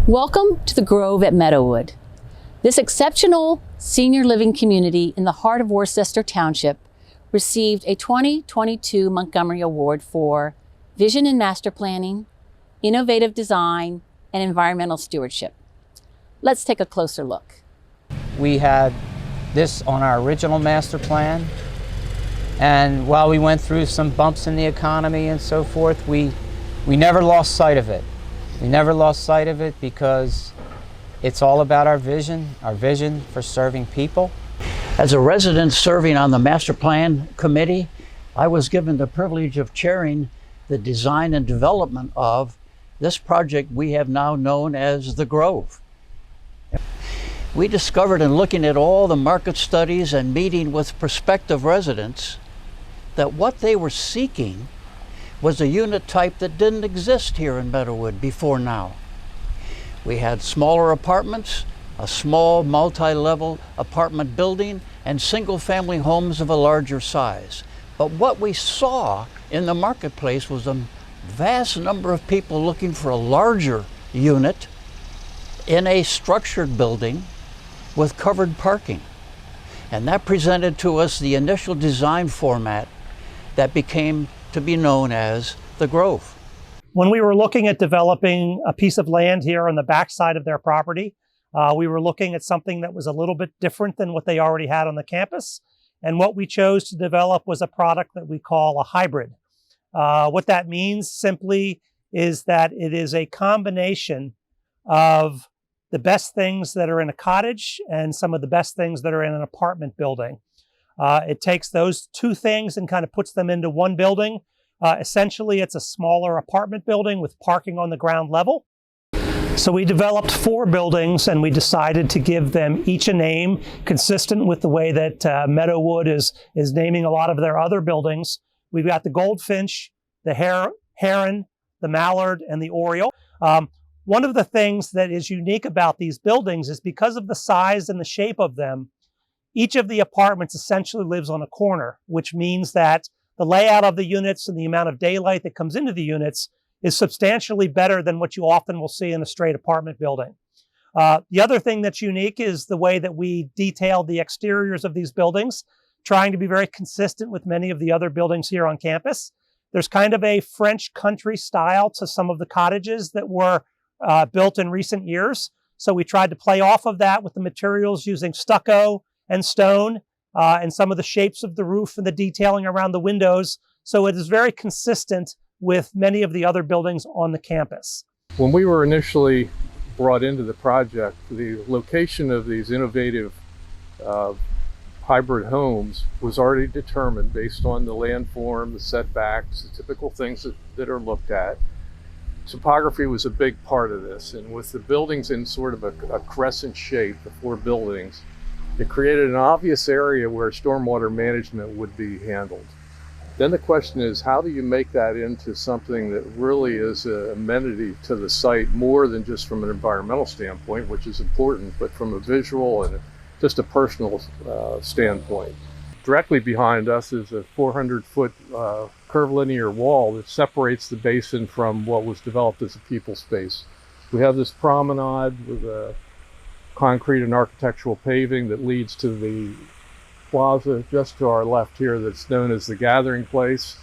Welcome to the Grove at Meadowood. This exceptional senior living community in the heart of Worcester Township received a 2022 Montgomery Award for Vision and Master Planning, Innovative Design, and Environmental Stewardship. Let's take a closer look. We had this on our original master plan, and while we went through some bumps in the economy and so forth, we never lost sight of it. We never lost sight of it because it's all about our vision for serving people. As a resident serving on the master plan committee, I was given the privilege of chairing the design and development of this project we have now known as the Grove. We discovered in looking at all the market studies and meeting with prospective residents that what they were seeking was a unit type that didn't exist here in Meadowood before now. We had smaller apartments, a small multi-level apartment building, and single-family homes of a larger size. But what we saw in the marketplace was a vast number of people looking for a larger unit in a structured building with covered parking. And that presented to us the initial design format that became to be known as the Grove. When we were looking at developing a piece of land here on the backside of their property, we were looking at something that was a little bit different than what they already had on the campus. And what we chose to develop was a product that we call a hybrid. What that means simply is that it is a combination of the best things that are in a cottage and some of the best things that are in an apartment building. It takes those two things and kind of puts them into one building. Essentially, it's a smaller apartment building with parking on the ground level. So we developed 4 buildings and we decided to give them each a name consistent with the way that Meadowood is naming a lot of their other buildings. We've got the Goldfinch, the Heron, the Mallard, and the Oriole. One of the things that is unique about these buildings is because of the size and the shape of them, each of the apartments essentially lives on a corner, which means that the layout of the units and the amount of daylight that comes into the units is substantially better than what you often will see in a straight apartment building. The other thing that's unique is the way that we detailed the exteriors of these buildings, trying to be very consistent with many of the other buildings here on campus. There's kind of a French country style to some of the cottages that were built in recent years. So we tried to play off of that with the materials using stucco and stone, and some of the shapes of the roof and the detailing around the windows. So it is very consistent with many of the other buildings on the campus. When we were initially brought into the project, the location of these innovative hybrid homes was already determined based on the landform, the setbacks, the typical things that are looked at. Topography was a big part of this, and with the buildings in sort of a crescent shape, the 4 buildings, it created an obvious area where stormwater management would be handled. Then the question is, how do you make that into something that really is an amenity to the site more than just from an environmental standpoint, which is important, but from a visual and just a personal standpoint. Directly behind us is a 400-foot curvilinear wall that separates the basin from what was developed as a people space. We have this promenade with a concrete and architectural paving that leads to the plaza just to our left here that's known as the gathering place.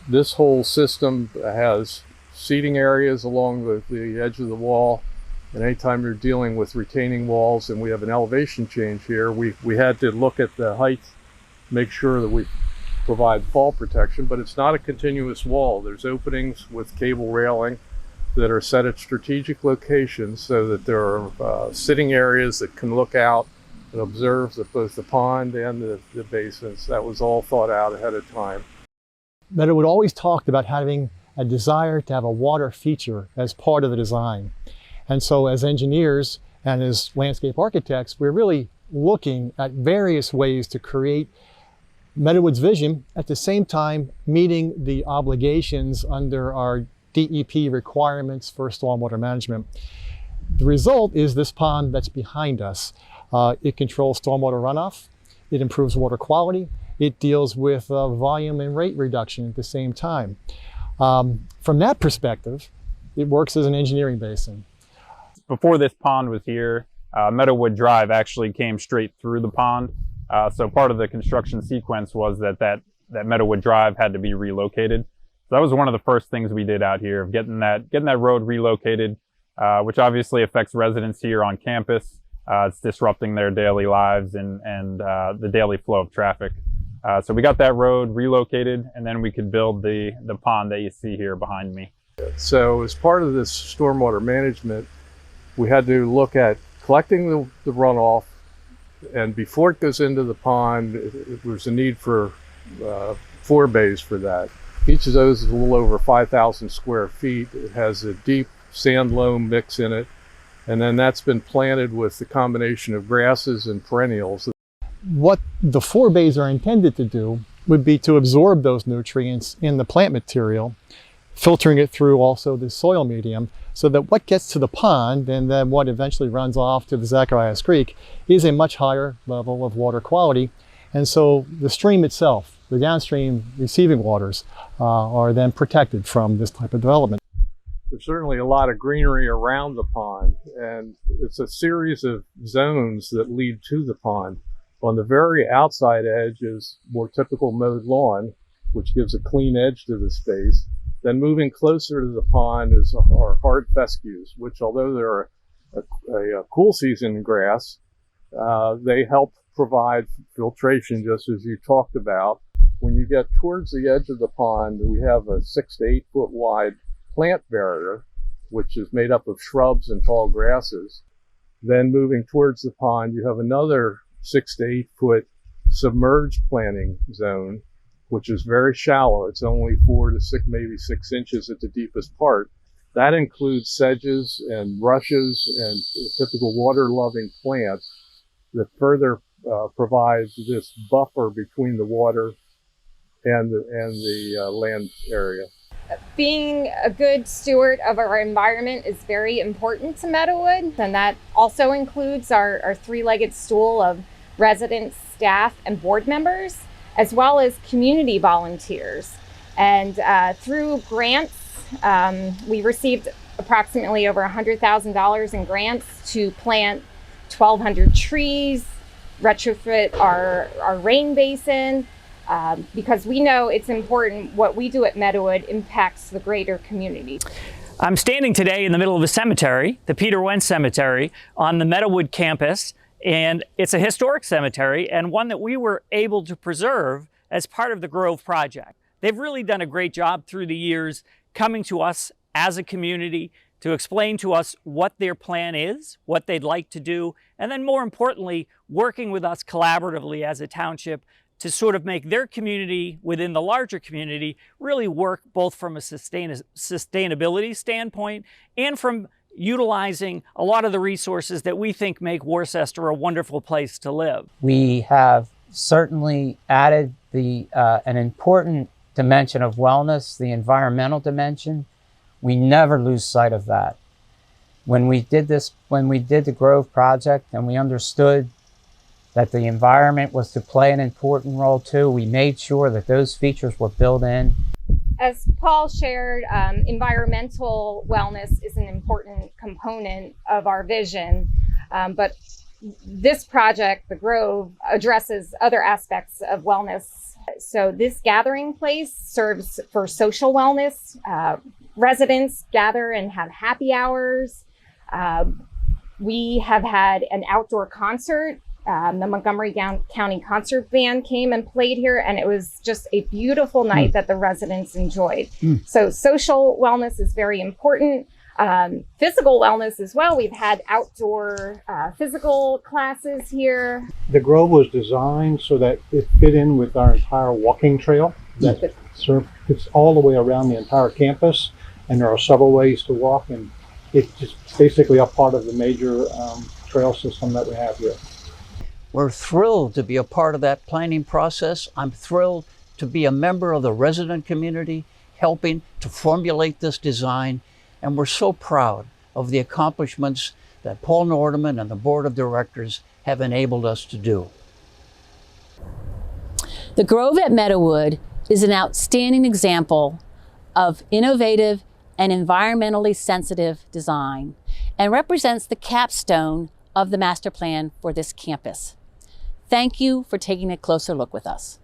This whole system has seating areas along the edge of the wall, and anytime you're dealing with retaining walls, and we have an elevation change here, we had to look at the height, make sure that we provide fall protection, but it's not a continuous wall. There's openings with cable railing that are set at strategic locations so that there are sitting areas that can look out and observe both the pond and the basins. That was all thought out ahead of time. Meadowood always talked about having a desire to have a water feature as part of the design. And so as engineers and as landscape architects, we're really looking at various ways to create Meadowood's vision, at the same time meeting the obligations under our DEP requirements for stormwater management. The result is this pond that's behind us. It controls stormwater runoff, it improves water quality, it deals with volume and rate reduction at the same time. From that perspective, it works as an engineering basin. before this pond was here, Meadowood Drive actually came straight through the pond. So part of the construction sequence was that Meadowood Drive had to be relocated. So that was one of the first things we did out here, of getting that road relocated, which obviously affects residents here on campus. It's disrupting their daily lives and the daily flow of traffic. So we got that road relocated, and then we could build the pond that you see here behind me. So as part of this stormwater management, we had to look at collecting the runoff, and before it goes into the pond, there's a need for 4 bays for that. Each of those is a little over 5,000 square feet. It has a deep sand loam mix in it, and then that's been planted with the combination of grasses and perennials. What the 4 bays are intended to do would be to absorb those nutrients in the plant material, filtering it through also the soil medium, so that what gets to the pond and then what eventually runs off to the Zacharias Creek is a much higher level of water quality. And so the stream itself, the downstream receiving waters, are then protected from this type of development. There's certainly a lot of greenery around the pond, and it's a series of zones that lead to the pond. On the very outside edge is more typical mowed lawn, which gives a clean edge to the space. Then moving closer to the pond is our hard fescues, which, although they're a cool season grass, they help provide filtration, just as you talked about. When you get towards the edge of the pond, we have a 6 to 8 foot wide plant barrier, which is made up of shrubs and tall grasses. Then moving towards the pond, you have another 6 to 8 foot submerged planting zone, which is very shallow. It's only 4 to 6, maybe 6 inches at the deepest part. That includes sedges and rushes and typical water-loving plants that further provide this buffer between the water and the land area. Being a good steward of our environment is very important to Meadowood, and that also includes our 3-legged stool of residents, staff, and board members, as well as community volunteers. And through grants, we received approximately over $100,000 in grants to plant 1,200 trees, retrofit our rain basin, because we know it's important what we do at Meadowood impacts the greater community. I'm standing today in the middle of a cemetery, the Peter Wentz Cemetery, on the Meadowood campus. And it's a historic cemetery, and one that we were able to preserve as part of the Grove project. They've really done a great job through the years coming to us as a community to explain to us what their plan is, what they'd like to do, and then more importantly, working with us collaboratively as a township to sort of make their community within the larger community really work both from a sustainability standpoint and from utilizing a lot of the resources that we think make Worcester a wonderful place to live. We have certainly added an important dimension of wellness, the environmental dimension. We never lose sight of that. When we did the Grove project and we understood that the environment was to play an important role too, we made sure that those features were built in. As Paul shared, environmental wellness is an important component of our vision, but this project, the Grove, addresses other aspects of wellness. So this gathering place serves for social wellness. Residents gather and have happy hours. We have had an outdoor concert. The Montgomery County Concert Band came and played here, and it was just a beautiful night that the residents enjoyed. So social wellness is very important. Physical wellness as well. We've had outdoor physical classes here. The Grove was designed so that it fit in with our entire walking trail that it's all the way around the entire campus, and there are several ways to walk, and it's just basically a part of the major trail system that we have here. We're thrilled to be a part of that planning process. I'm thrilled to be a member of the resident community, helping to formulate this design. And we're so proud of the accomplishments that Paul Nordeman and the board of directors have enabled us to do. The Grove at Meadowood is an outstanding example of innovative and environmentally sensitive design. and represents the capstone of the master plan for this campus. Thank you for taking a closer look with us.